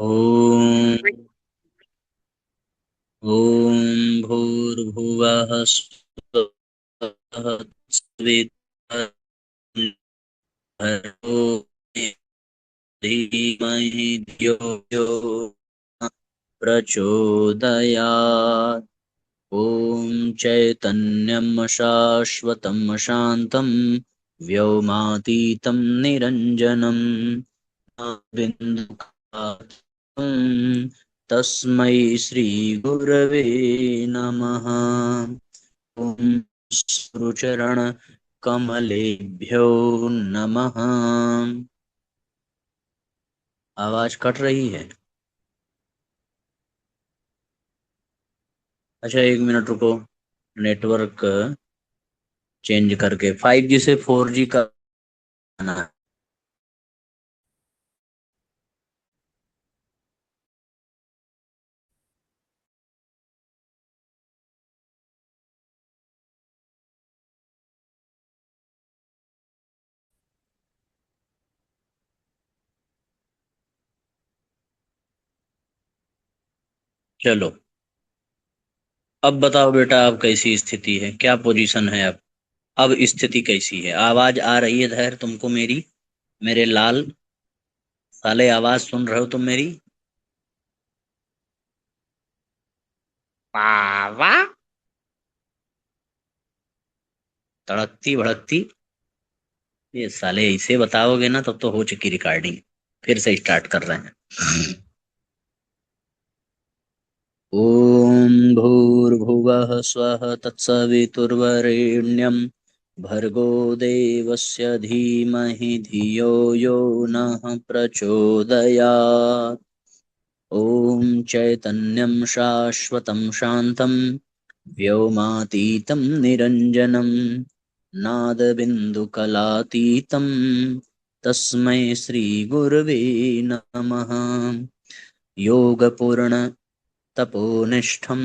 ॐ ॐ भूर्भुवः स्वः भर्गो धीमहि धियो यो नः प्रचोदयात्। ॐ चैतन्यं शाश्वतं शान्तं व्योमातीतं निरञ्जनं बिन्दुकातं तस्मै श्रीगुरवे नमः। ॐ सुचरण कमलेभ्यो नमः। आवाज कट रही है? अच्छा, 1 मिनट रुको। नेटवर्क चेंज करके 5G से 4G का आना है। चलो, अब बताओ बेटा, अब कैसी स्थिति है, क्या पोजीशन है अब स्थिति कैसी है? आवाज आ रही है धैर्य तुमको मेरी? मेरे लाल साले, आवाज सुन रहे हो तुम मेरी? पावा तड़कती भड़कती। ये साले ऐसे बताओगे ना तब तो हो चुकी रिकॉर्डिंग। फिर से स्टार्ट कर रहे हैं। ॐ भूर्भुवः स्वः तत्सवितुर्वरेण्यं भर्गो देवस्य धीमहि धियो यो नः प्रचोदयात्। ॐ चैतन्यं शाश्वतं शान्तं व्योमातीतं निरञ्जनं नादबिन्दुकलातीतं तस्मै श्रीगुरवे नमः। योगपूर्ण तपोनिष्ठं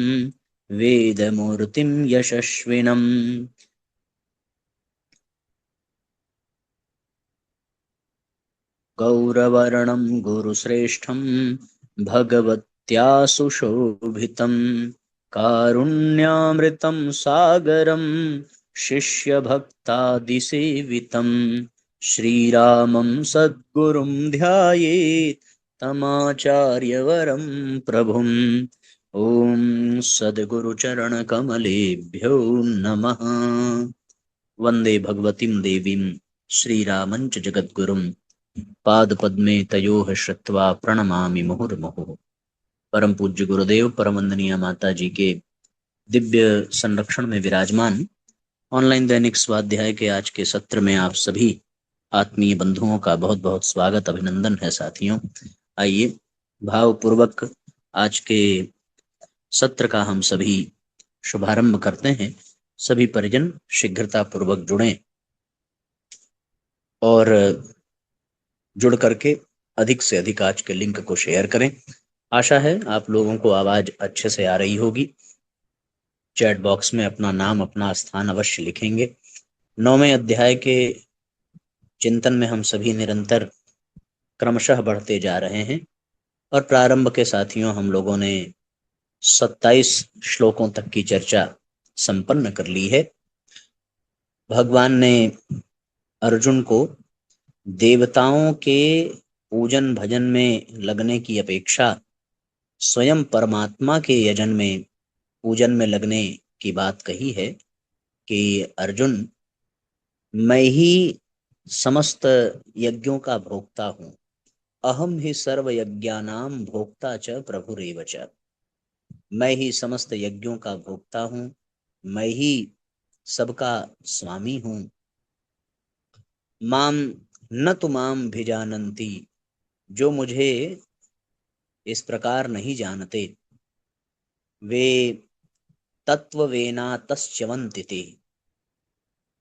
वेदमूर्तिं यशस्विनं गौरवर्णं गुरुश्रेष्ठं भगवत्या सुशोभितं कारुण्यामृतं सागरं शिष्यभक्तादिसेवितं श्रीरामं सद्गुरुं ध्यायेत् तमाचार्यवरं प्रभुम्। ॐ सद्गुरुचरणकमलेभ्यो नमः। वन्दे भगवतीं देवीं श्रीरामञ्च जगद्गुरुं पादपद्मे तयोः श्रुत्वा प्रणमामि मुहुर्मुहुः। परम पूज्य गुरुदेव परम वंदनीय माता जी के दिव्य संरक्षण में विराजमान ऑनलाइन दैनिक स्वाध्याय के आज के सत्र में आप सभी आत्मीय बंधुओं का बहुत बहुत स्वागत अभिनंदन है साथियों। आइए भावपूर्वक आज के सत्र का हम सभी शुभारंभ करते हैं। सभी परिजन शीघ्रता पूर्वक जुड़ें और जुड़ करके अधिक से अधिक आज के लिंक को शेयर करें। आशा है आप लोगों को आवाज अच्छे से आ रही होगी। चैट बॉक्स में अपना नाम अपना स्थान अवश्य लिखेंगे। 9वें अध्याय के चिंतन में हम सभी निरंतर क्रमशः बढ़ते जा रहे हैं और प्रारंभ के साथियों हम लोगों ने 27 श्लोकों तक की चर्चा संपन्न कर ली है। भगवान ने अर्जुन को देवताओं के पूजन भजन में लगने की अपेक्षा स्वयं परमात्मा के यजन में पूजन में लगने की बात कही है कि अर्जुन, मैं ही समस्त यज्ञों का भोक्ता हूँ। अहम ही सर्व यज्ञानाम भोक्ता च प्रभुरेव च। मैं ही समस्त यज्ञों का भोक्ता हूँ, मैं ही सबका स्वामी हूँ। माम न तुमाम भिजानन्ति, जो मुझे इस प्रकार नहीं जानते, वे तत्ववेना तस्च्यवन्ति ते,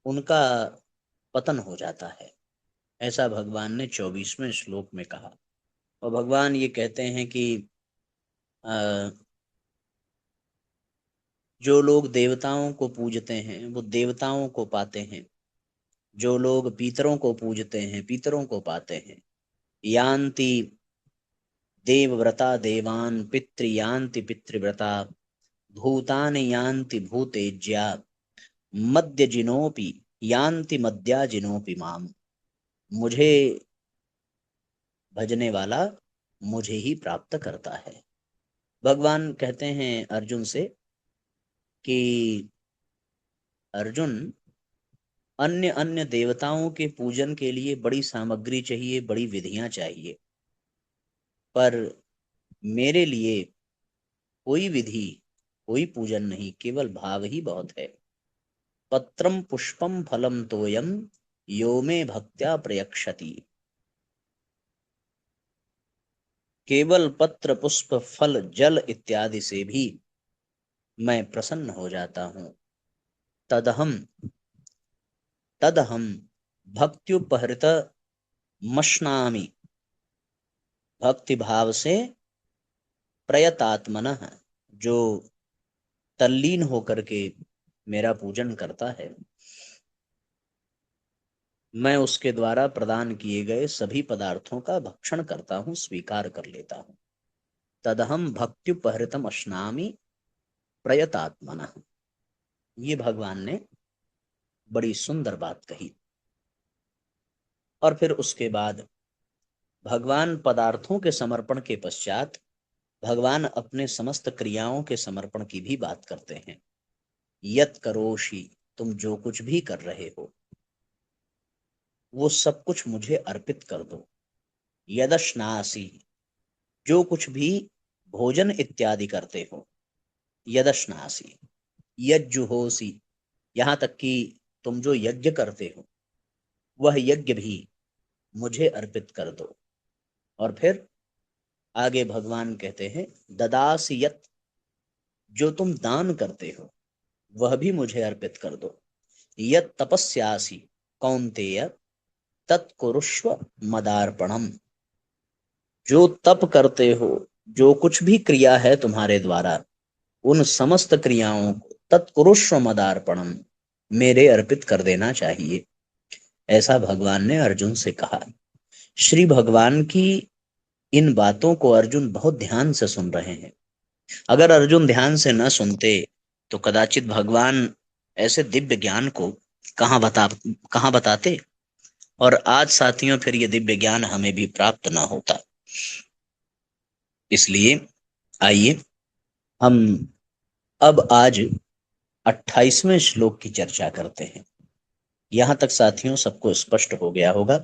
उनका पतन हो जाता है। ऐसा भगवान ने 24वें श्लोक में कहा। और भगवान ये कहते हैं कि जो लोग देवताओं को पूजते हैं वो देवताओं को पाते हैं, जो लोग पीतरों को पूजते हैं पीतरों को पाते हैं। यान्ति देवव्रता देवान् पितृयान्ति पितृव्रता भूतानि यान्ति भूतेज्या मद्यजिनोपि यान्ति मद्याजिनोपि माम। मुझे भजने वाला मुझे ही प्राप्त करता है। भगवान कहते हैं अर्जुन से कि अर्जुन, अन्य अन्य देवताओं के पूजन के लिए बड़ी सामग्री चाहिए, बड़ी विधियां चाहिए, पर मेरे लिए कोई विधि, कोई पूजन नहीं, केवल भाव ही बहुत है। पत्रम पुष्पम फलम तोयम यो मे भक्त्या प्रयक्षति। केवल पत्र पुष्प फल जल इत्यादि से भी मैं प्रसन्न हो जाता हूं। तदहम तदहम भक्त्युपहृत मश्नामि। भक्ति भाव से प्रयतात्मनः, जो तल्लीन होकर के मेरा पूजन करता है, मैं उसके द्वारा प्रदान किए गए सभी पदार्थों का भक्षण करता हूं, स्वीकार कर लेता हूं। तदहम भक्त्युपहृतम अश्नामि प्रयतात्मनः। ये भगवान ने बड़ी सुंदर बात कही। और फिर उसके बाद भगवान पदार्थों के समर्पण के पश्चात भगवान अपने समस्त क्रियाओं के समर्पण की भी बात करते हैं। यत करोषि, तुम जो कुछ भी कर रहे हो वो सब कुछ मुझे अर्पित कर दो। यदश्नासि, जो कुछ भी भोजन इत्यादि करते हो। यदश्नासि यज्जुहोसि, यहाँ तक कि तुम जो यज्ञ करते हो वह यज्ञ भी मुझे अर्पित कर दो। और फिर आगे भगवान कहते हैं ददासि यत्, जो तुम दान करते हो वह भी मुझे अर्पित कर दो। यत् तपस्यासि कौन्तेय तत्कुरुष्व मदार्पणम, जो तप करते हो, जो कुछ भी क्रिया है तुम्हारे द्वारा, उन समस्त क्रियाओं को तत्कुरुष्व मदार्पणम, मेरे अर्पित कर देना चाहिए। ऐसा भगवान ने अर्जुन से कहा। श्री भगवान की इन बातों को अर्जुन बहुत ध्यान से सुन रहे हैं। अगर अर्जुन ध्यान से न सुनते तो कदाचित भगवान ऐसे दिव्य ज्ञान को कहाँ बताते, और आज साथियों फिर ये दिव्य ज्ञान हमें भी प्राप्त ना होता। इसलिए आइए हम अब आज 28वें श्लोक की चर्चा करते हैं। यहां तक साथियों सबको स्पष्ट हो गया होगा।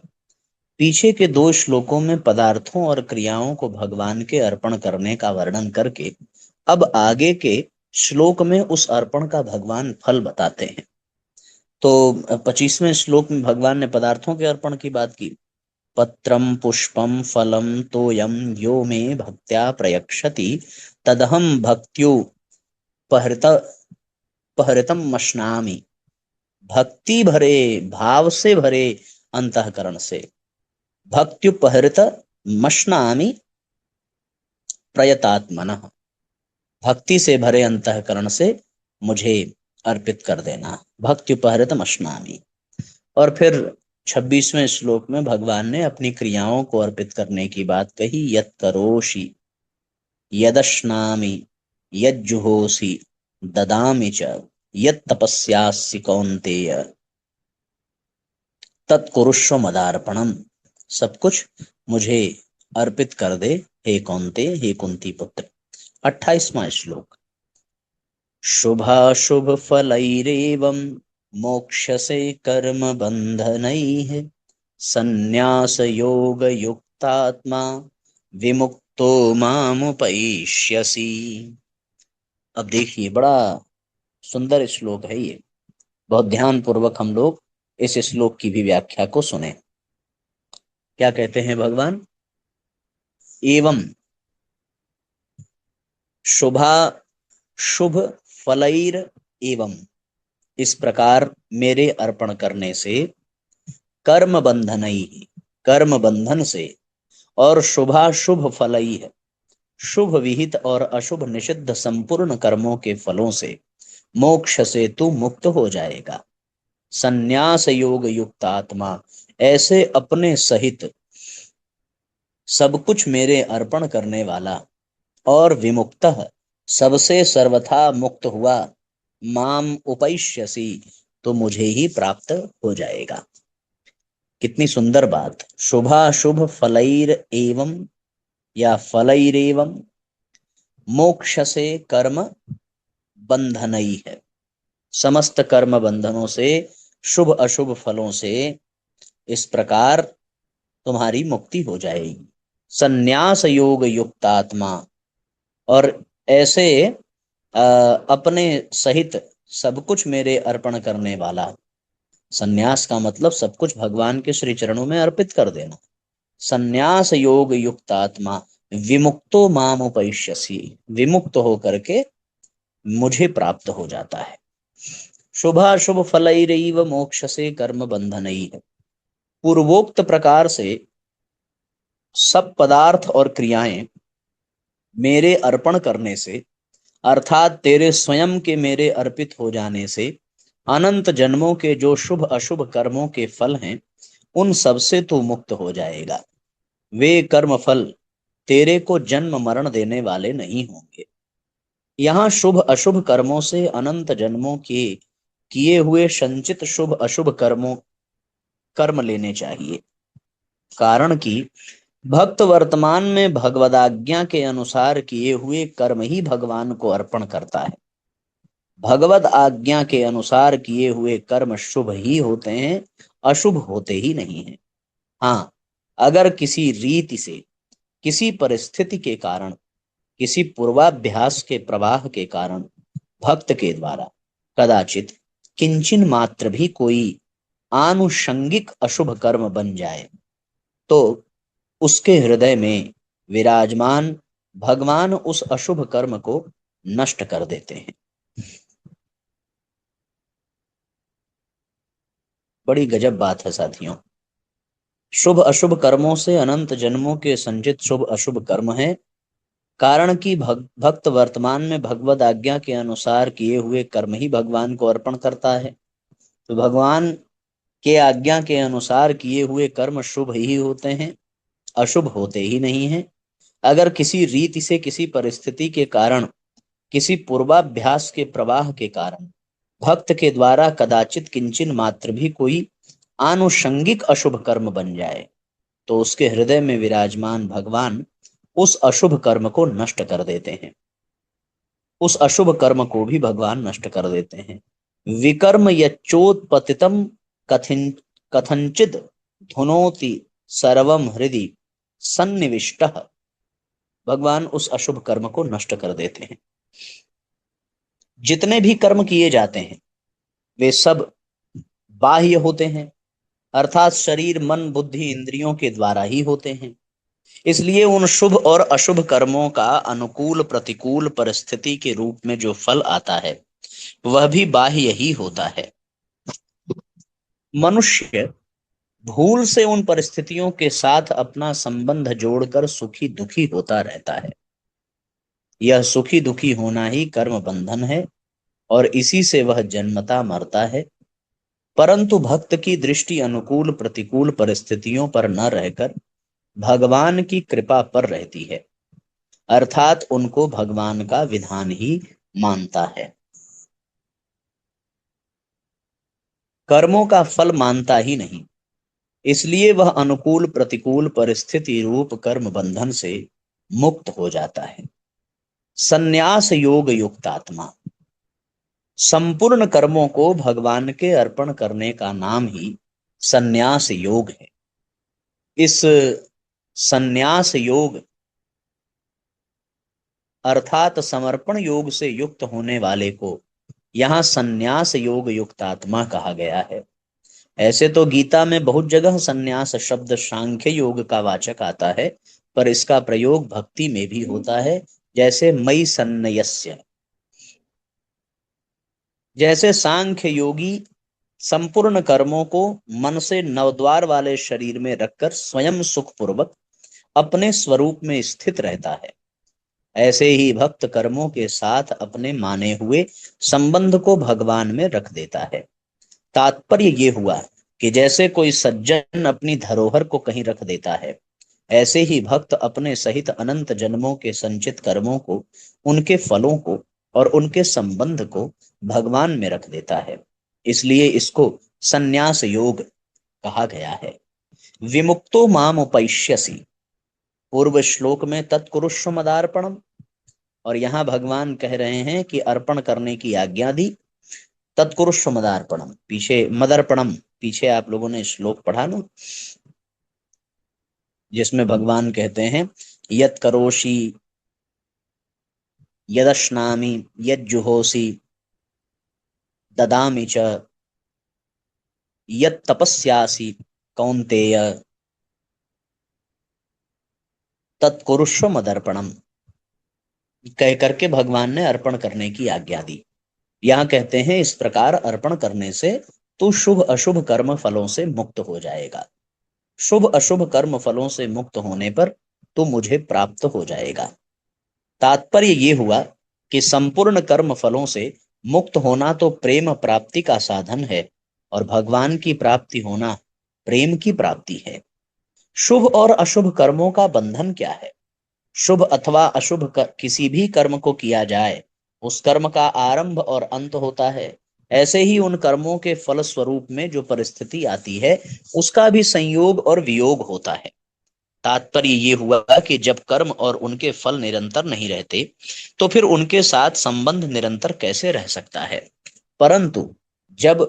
पीछे के 2 श्लोकों में पदार्थों और क्रियाओं को भगवान के अर्पण करने का वर्णन करके अब आगे के श्लोक में उस अर्पण का भगवान फल बताते हैं। तो 25वें श्लोक में भगवान ने पदार्थों के अर्पण की बात की। पत्रम पुष्पम फलम तोयम यो मे भक्त्या प्रयक्षति तदहम पहृतम मश्नामि। भक्ति भरे, भाव से भरे अंतःकरण से भक्त्युपहृत मश्नामि प्रयतात्मनः, भक्ति से भरे अंतःकरण से मुझे अर्पित कर देना। भक्त्युपहृत मश्नामि। और फिर 26वें श्लोक में भगवान ने अपनी क्रियाओं को अर्पित करने की बात कही। यत् करोषि यदश्नामि यज्जुहोसि ददामि च यत् तपस्यासि कौन्तेय तत्कुरुष्व मदार्पणम। सब कुछ मुझे अर्पित कर दे हे कौन्तेय, हे कुंती पुत्र। 28वां श्लोक। शुभाशुभ फलैरेवं मोक्षसे कर्म बंधनैः संन्यास योग युक्तात्मा विमुक्तो मामुपैष्यसि। अब देखिए बड़ा सुंदर श्लोक है ये। बहुत ध्यान पूर्वक हम लोग इस श्लोक की भी व्याख्या को सुने। क्या कहते हैं भगवान? एवं शुभा शुभ फलैर एवं, इस प्रकार मेरे अर्पण करने से कर्म बंधनैः, कर्म बंधन से, और शुभाशुभ फलैः, शुभ विहित और अशुभ निषिद्ध संपूर्ण कर्मों के फलों से मोक्ष से तू मुक्त हो जाएगा। संन्यास योग युक्त आत्मा, ऐसे अपने सहित सब कुछ मेरे अर्पण करने वाला और विमुक्तः सबसे सर्वथा मुक्त हुआ, माम उपैष्यसि तो मुझे ही प्राप्त हो जाएगा। कितनी सुंदर बात। शुभाशुभ फलैर एवं या फलैरेवं मोक्ष से कर्म बंधनई है। समस्त कर्म बंधनों से, शुभ अशुभ फलों से इस प्रकार तुम्हारी मुक्ति हो जाएगी। संन्यास योग युक्तात्मा, और ऐसे अपने सहित सब कुछ मेरे अर्पण करने वाला। संन्यास का मतलब सब कुछ भगवान के श्री चरणों में अर्पित कर देना। संन्यास योग युक्तात्मा विमुक्तो माम उपैष्यसि, विमुक्त होकर के मुझे प्राप्त हो जाता है। शुभाशुभ फलैरैव मोक्ष से कर्म बंधनई है। पूर्वोक्त प्रकार से सब पदार्थ और क्रियाएं मेरे अर्पण करने से, अर्थात तेरे स्वयं के मेरे अर्पित हो जाने से, अनंत जन्मों के जो शुभ अशुभ कर्मों के फल हैं उन सब से तू मुक्त हो जाएगा। वे कर्म फल तेरे को जन्म मरण देने वाले नहीं होंगे। यहाँ शुभ अशुभ कर्मों से अनंत जन्मों के किए हुए संचित शुभ अशुभ कर्म लेने चाहिए। कारण कि भक्त वर्तमान में भगवदाज्ञा के अनुसार किए हुए कर्म ही भगवान को अर्पण करता है। भगवद आज्ञा के अनुसार किए हुए कर्म शुभ ही होते हैं, अशुभ होते ही नहीं हैं। हाँ, अगर किसी रीति से, किसी परिस्थिति के कारण, किसी पूर्वाभ्यास के प्रवाह के कारण भक्त के द्वारा कदाचित किंचिन मात्र भी कोई आनुषंगिक अशुभ कर्म बन जाए तो उसके हृदय में विराजमान भगवान उस अशुभ कर्म को नष्ट कर देते हैं। बड़ी गजब बात है साथियों। शुभ अशुभ कर्मों से अनंत जन्मों के संचित शुभ अशुभ कर्म है। कारण कि भक्त वर्तमान में भगवद आज्ञा के अनुसार किए हुए कर्म ही भगवान को अर्पण करता है। तो भगवान के आज्ञा के अनुसार किए हुए कर्म शुभ ही होते हैं, अशुभ होते ही नहीं हैं। अगर किसी रीति से, किसी परिस्थिति के कारण, किसी पूर्वाभ्यास के प्रवाह के कारण भक्त के द्वारा कदाचित किंचिन मात्र भी कोई आनुषंगिक अशुभ कर्म बन जाए तो उसके हृदय में विराजमान भगवान उस अशुभ कर्म को नष्ट कर देते हैं। उस अशुभ कर्म को भी भगवान नष्ट कर देते हैं। विकर्म यच्चोत्पतितम कथंचिद धुनोति सर्वम हृदि सन्निविष्टः, भगवान उस अशुभ कर्म को नष्ट कर देते हैं। जितने भी कर्म किए जाते हैं वे सब बाह्य होते हैं, अर्थात शरीर मन बुद्धि इंद्रियों के द्वारा ही होते हैं। इसलिए उन शुभ और अशुभ कर्मों का अनुकूल प्रतिकूल परिस्थिति के रूप में जो फल आता है वह भी बाह्य ही होता है। मनुष्य भूल से उन परिस्थितियों के साथ अपना संबंध जोड़कर सुखी दुखी होता रहता है। यह सुखी दुखी होना ही कर्म बंधन है और इसी से वह जन्मता मरता है। परंतु भक्त की दृष्टि अनुकूल प्रतिकूल परिस्थितियों पर न रहकर भगवान की कृपा पर रहती है, अर्थात उनको भगवान का विधान ही मानता है, कर्मों का फल मानता ही नहीं। इसलिए वह अनुकूल प्रतिकूल परिस्थिति रूप कर्म बंधन से मुक्त हो जाता है। संन्यास योग युक्तात्मा, संपूर्ण कर्मों को भगवान के अर्पण करने का नाम ही संन्यास योग है। इस संन्यास योग अर्थात समर्पण योग से युक्त होने वाले को यहाँ संन्यास योग युक्तात्मा कहा गया है। ऐसे तो गीता में बहुत जगह संन्यास शब्द सांख्य योग का वाचक आता है, पर इसका प्रयोग भक्ति में भी होता है। जैसे मयि सन्न्यस्य, जैसे सांख्य योगी संपूर्ण कर्मों को मन से नवद्वार वाले शरीर में रखकर स्वयं सुखपूर्वक अपने स्वरूप में स्थित रहता है, ऐसे ही भक्त कर्मों के साथ अपने माने हुए संबंध को भगवान में रख देता है। तात्पर्य ये हुआ कि जैसे कोई सज्जन अपनी धरोहर को कहीं रख देता है ऐसे ही भक्त अपने सहित अनंत जन्मों के संचित कर्मों को, उनके फलों को और उनके संबंध को भगवान में रख देता है। इसलिए इसको संन्यास योग कहा गया है। विमुक्तो माम उपैष्यसि, पूर्व श्लोक में तत्कुरुष्व मदार्पणम, और यहाँ भगवान कह रहे हैं कि अर्पण करने की आज्ञा दी। तत्कुरुष्व मदार्पणम, पीछे मदर्पणम, पीछे आप लोगों ने श्लोक पढ़ा ना, जिसमें भगवान कहते हैं यत् करोषि यदश्नामि यज्जुहोषि ददामि च यत् तपस्यासि कौन्तेय तत्कुरुष्व मदर्पणम, कह करके भगवान ने अर्पण करने की आज्ञा दी। यहाँ कहते हैं इस प्रकार अर्पण करने से तू शुभ अशुभ कर्म फलों से मुक्त हो जाएगा। शुभ अशुभ कर्म फलों से मुक्त होने पर तू मुझे प्राप्त हो जाएगा। तात्पर्य ये हुआ कि संपूर्ण कर्म फलों से मुक्त होना तो प्रेम प्राप्ति का साधन है, और भगवान की प्राप्ति होना प्रेम की प्राप्ति है। शुभ और अशुभ कर्मों का बंधन क्या है? शुभ अथवा अशुभ किसी भी कर्म को किया जाए, उस कर्म का आरंभ और अंत होता है। ऐसे ही उन कर्मों के फल स्वरूप में जो परिस्थिति आती है, उसका भी संयोग और वियोग होता है। तात्पर्य ये हुआ कि जब कर्म और उनके फल निरंतर नहीं रहते, तो फिर उनके साथ संबंध निरंतर कैसे रह सकता है? परंतु जब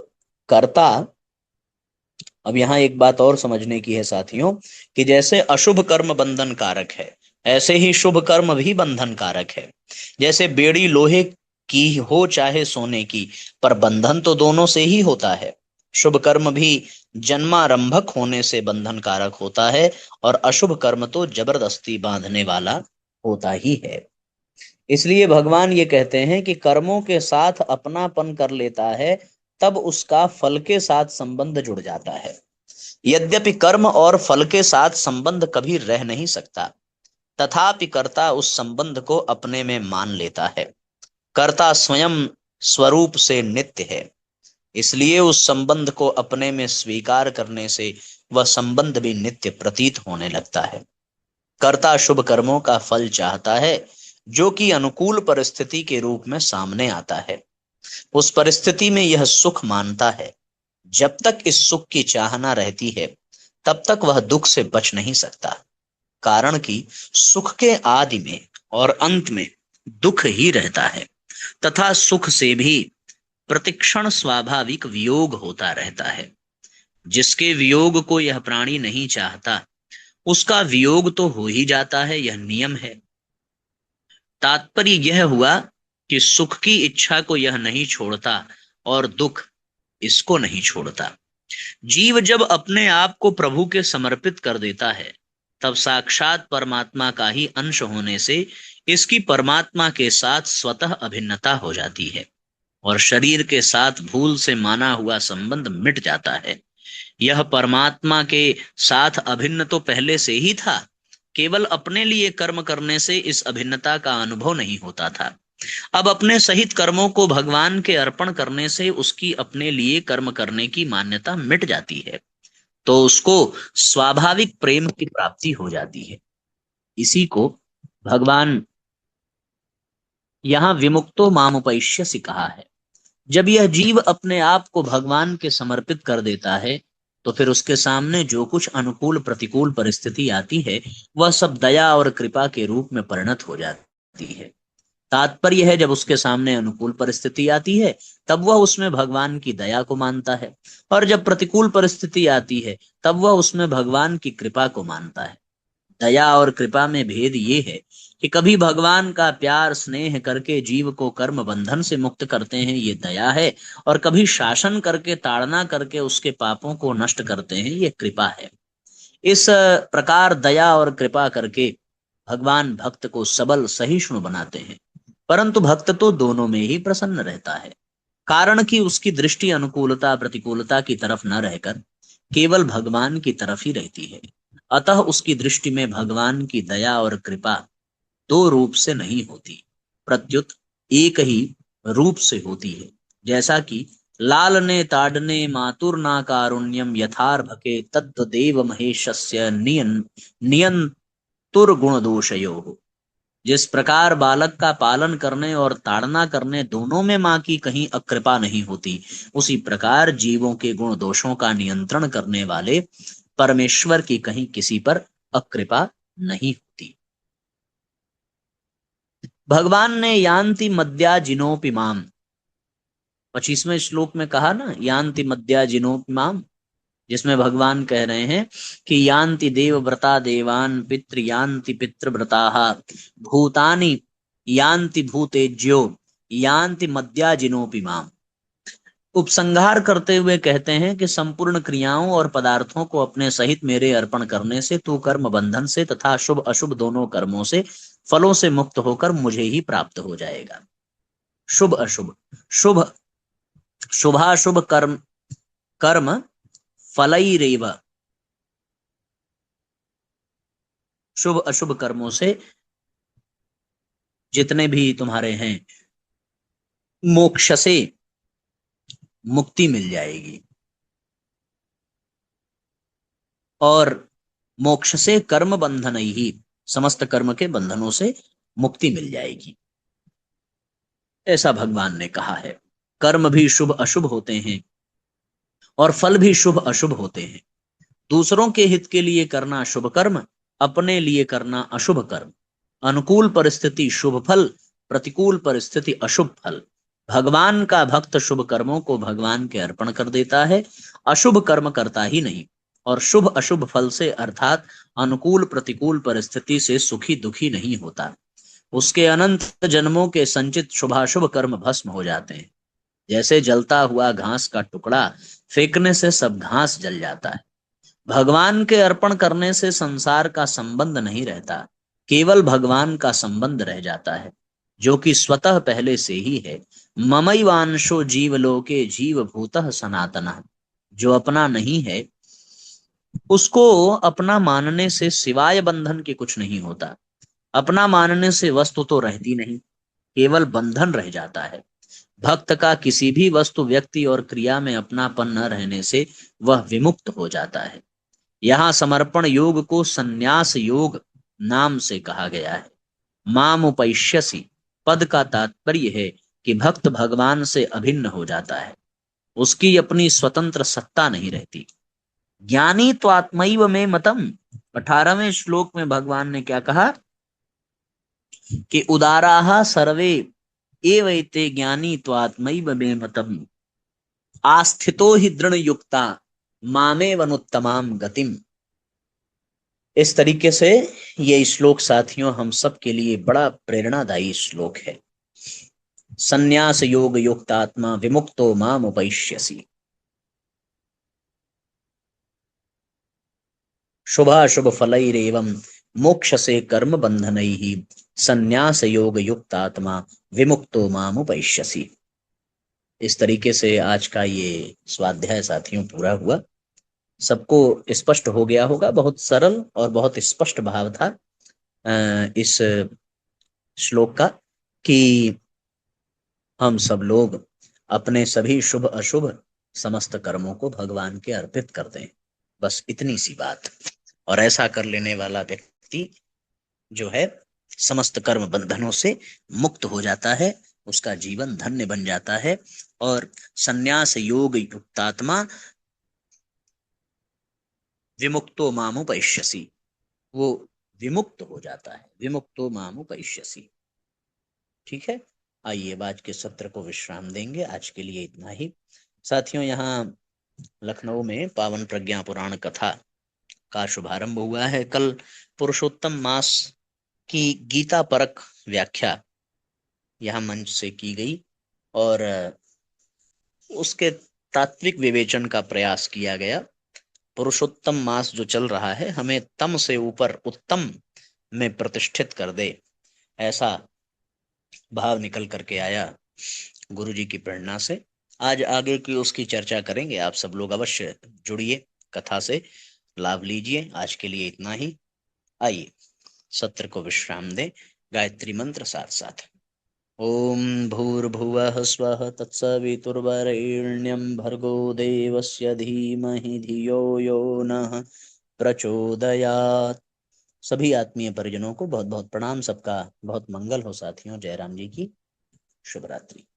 कर्ता, अब यहाँ एक बात और समझने की है साथियों, कि जैसे अशुभ कर्म बंधन कारक है, ऐसे ही शुभ कर्म भी बंधन कारक है। जैसे बेड़ी लोहे की हो चाहे सोने की, पर बंधन तो दोनों से ही होता है। शुभ कर्म भी जन्मारंभक होने से बंधन कारक होता है, और अशुभ कर्म तो जबरदस्ती बांधने वाला होता ही है। इसलिए भगवान ये कहते हैं कि कर्मों के साथ अपनापन कर लेता है, तब उसका फल के साथ संबंध जुड़ जाता है। यद्यपि कर्म और फल के साथ संबंध कभी रह नहीं सकता, तथापि कर्ता उस संबंध को अपने में मान लेता है। कर्ता स्वयं स्वरूप से नित्य है, इसलिए उस संबंध को अपने में स्वीकार करने से वह संबंध भी नित्य प्रतीत होने लगता है। कर्ता शुभ कर्मों का फल चाहता है, जो कि अनुकूल परिस्थिति के रूप में सामने आता है। उस परिस्थिति में यह सुख मानता है। जब तक इस सुख की चाहना रहती है, तब तक वह दुख से बच नहीं सकता, कारण कि सुख के आदि में और अंत में दुख ही रहता है, तथा सुख से भी प्रतिक्षण स्वाभाविक वियोग होता रहता है। जिसके वियोग को यह प्राणी नहीं चाहता, उसका वियोग तो हो ही जाता है, यह नियम है। तात्पर्य यह हुआ कि सुख की इच्छा को यह नहीं छोड़ता और दुख इसको नहीं छोड़ता। जीव जब अपने आप को प्रभु के समर्पित कर देता है, तब साक्षात परमात्मा का ही अंश होने से इसकी परमात्मा के साथ स्वतः अभिन्नता हो जाती है, और शरीर के साथ भूल से माना हुआ संबंध मिट जाता है। यह परमात्मा के साथ अभिन्न तो पहले से ही था, केवल अपने लिए कर्म करने से इस अभिन्नता का अनुभव नहीं होता था। अब अपने सहित कर्मों को भगवान के अर्पण करने से उसकी अपने लिए कर्म करने की मान्यता मिट जाती है, तो उसको स्वाभाविक प्रेम की प्राप्ति हो जाती है। इसी को भगवान यहाँ विमुक्तो मामुपैष्यसि कहा है। जब यह जीव अपने आप को भगवान के समर्पित कर देता है, तो फिर उसके सामने जो कुछ अनुकूल प्रतिकूल परिस्थिति आती है, वह सब दया और कृपा के रूप में परिणत हो जाती है। तात्पर्य है, जब उसके सामने अनुकूल परिस्थिति आती है, तब वह उसमें भगवान की दया को मानता है, और जब प्रतिकूल परिस्थिति आती है, तब वह उसमें भगवान की कृपा को मानता है। दया और कृपा में भेद ये है कि कभी भगवान का प्यार स्नेह करके जीव को कर्म बंधन से मुक्त करते हैं, ये दया है, और कभी शासन करके ताड़ना करके उसके पापों को नष्ट करते हैं, ये कृपा है। इस प्रकार दया और कृपा करके भगवान भक्त को सबल सहिष्णु बनाते हैं, परंतु भक्त तो दोनों में ही प्रसन्न रहता है, कारण कि उसकी दृष्टि अनुकूलता प्रतिकूलता की तरफ न रहकर केवल भगवान की तरफ ही रहती है। अतः उसकी दृष्टि में भगवान की दया और कृपा दो रूप से नहीं होती, प्रत्युत एक ही रूप से होती है। जैसा कि लालने ताडने मातुर्ना कारुण्यम यथार्भके तद्देव महेशस्य नियंतुर गुण दोषयो। जिस प्रकार बालक का पालन करने और ताड़ना करने दोनों में मां की कहीं अकृपा नहीं होती, उसी प्रकार जीवों के गुण दोषों का नियंत्रण करने वाले परमेश्वर की कहीं किसी पर अकृपा नहीं होती। भगवान ने यान्ति मद्या जिनोपि माम, 25वें श्लोक में कहा ना, यान्ति मद्या जिनोपि माम, जिसमें भगवान कह रहे हैं कि यान्ति देवव्रता देवान पितृ यान्ति पितृव्रताः भूतानि यान्ति भूतेज्यो यान्ति मद्या जिनोपि माम। उपसंहार करते हुए कहते हैं कि संपूर्ण क्रियाओं और पदार्थों को अपने सहित मेरे अर्पण करने से तू कर्म बंधन से तथा शुभ अशुभ दोनों कर्मों से फलों से मुक्त होकर मुझे ही प्राप्त हो जाएगा। शुभ अशुभ, शुभ शुभाशुभ कर्म कर्म फलैरेव, शुभ अशुभ कर्मों से जितने भी तुम्हारे हैं मोक्ष से मुक्ति मिल जाएगी, और मोक्ष से कर्म बंधन ही, समस्त कर्म के बंधनों से मुक्ति मिल जाएगी, ऐसा भगवान ने कहा है। कर्म भी शुभ अशुभ होते हैं और फल भी शुभ अशुभ होते हैं। दूसरों के हित के लिए करना शुभ कर्म, अपने लिए करना अशुभ कर्म। अनुकूल परिस्थिति शुभ फल, प्रतिकूल परिस्थिति अशुभ फल। भगवान का भक्त शुभ कर्मों को भगवान के अर्पण कर देता है, अशुभ कर्म करता ही नहीं, और शुभ अशुभ फल से अर्थात अनुकूल प्रतिकूल परिस्थिति से सुखी दुखी नहीं होता। उसके अनंत जन्मों के संचित शुभाशुभ कर्म भस्म हो जाते हैं। जैसे जलता हुआ घास का टुकड़ा फेंकने से सब घास जल जाता है, भगवान के अर्पण करने से संसार का संबंध नहीं रहता, केवल भगवान का संबंध रह जाता है, जो कि स्वतः पहले से ही है। ममैवांशो जीवलोके जीवभूतः सनातनः, जो अपना नहीं है उसको अपना मानने से सिवाय बंधन के कुछ नहीं होता। अपना मानने से वस्तु तो रहती नहीं, केवल बंधन रह जाता है। भक्त का किसी भी वस्तु व्यक्ति और क्रिया में अपनापन न रहने से वह विमुक्त हो जाता है। यहाँ समर्पण योग को संन्यास योग नाम से कहा गया है। मामुपैष्यसि पद का तात्पर्य है कि भक्त भगवान से अभिन्न हो जाता है, उसकी अपनी स्वतंत्र सत्ता नहीं रहती। ज्ञानी तो आत्मैव में मतम, 18वें श्लोक में भगवान ने क्या कहा कि उदाराः सर्वे एवैते ज्ञानी तो आत्मैव में मतम आस्थितो हि दृढ़ युक्ता मामेव अनुत्तमाम गतिम। इस तरीके से ये श्लोक साथियों हम सब के लिए बड़ा प्रेरणादायी श्लोक है। संन्यास योग युक्तात्मा विमुक्तो माम उपैष्यसि। शुभाशुभ फलैरेवं मोक्ष से कर्म बंधनैहि संन्यास योग युक्तात्मा विमुक्तो माम उपैष्यसि। इस तरीके से आज का ये स्वाध्याय साथियों पूरा हुआ। सबको स्पष्ट हो गया होगा, बहुत सरल और बहुत स्पष्ट भाव था इस श्लोक का कि हम सब लोग अपने सभी शुभ अशुभ समस्त कर्मों को भगवान के अर्पित करते हैं, बस इतनी सी बात। और ऐसा कर लेने वाला व्यक्ति जो है समस्त कर्म बंधनों से मुक्त हो जाता है, उसका जीवन धन्य बन जाता है, और संन्यास योग युक्तात्मा विमुक्तो मामुपैष्यसि, वो विमुक्त हो जाता है, विमुक्तो मामुपैष्यसि। ठीक है, आइए आज के सत्र को विश्राम देंगे। आज के लिए इतना ही। साथियों, यहाँ लखनऊ में पावन प्रज्ञा पुराण कथा का शुभारंभ हुआ है। कल पुरुषोत्तम मास की गीता परक व्याख्या यहाँ मंच से की गई और उसके तात्विक विवेचन का प्रयास किया गया। पुरुषोत्तम मास जो चल रहा है हमें तम से ऊपर उत्तम में प्रतिष्ठित कर दे, ऐसा भाव निकल करके आया गुरु जी की प्रेरणा से। आज आगे की उसकी चर्चा करेंगे। आप सब लोग अवश्य जुड़िए, कथा से लाभ लीजिए। आज के लिए इतना ही। आइए सत्र को विश्राम दें। गायत्री मंत्र साथ साथ। ओम भूर्भुवः स्वः तत्सवितुर्वरेण्यं भर्गो देवस्य धीमहि धियो यो नः प्रचोदयात्। सभी आत्मीय परिजनों को बहुत बहुत प्रणाम। सबका बहुत मंगल हो साथियों। जयराम जी की शुभ रात्रि।